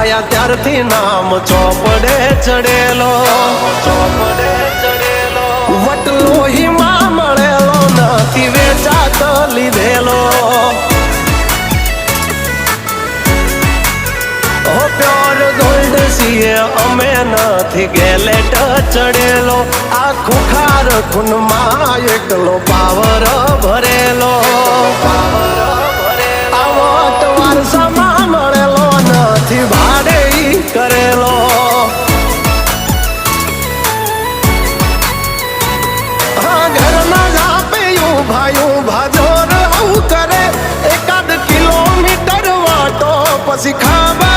આયા ત્યારથી નામ ચોપડે ચડેલો, વટલો હિમા મળેલો નથી વેચાત લીધેલો. પ્યોર ગોલ્ડ છીએ અમે નથી ગેલેટ ચડેલો. આ ખુખાર ખૂનમાં એકલો પાવર ભરેલો. આવો વારસામાં મળેલો નથી ભાડે કરેલો. હા ઘરના જાપેયું ભાયું ભાજોર આવું કરે. એકાદ કિલોમીટર વાટો પછી ખાવા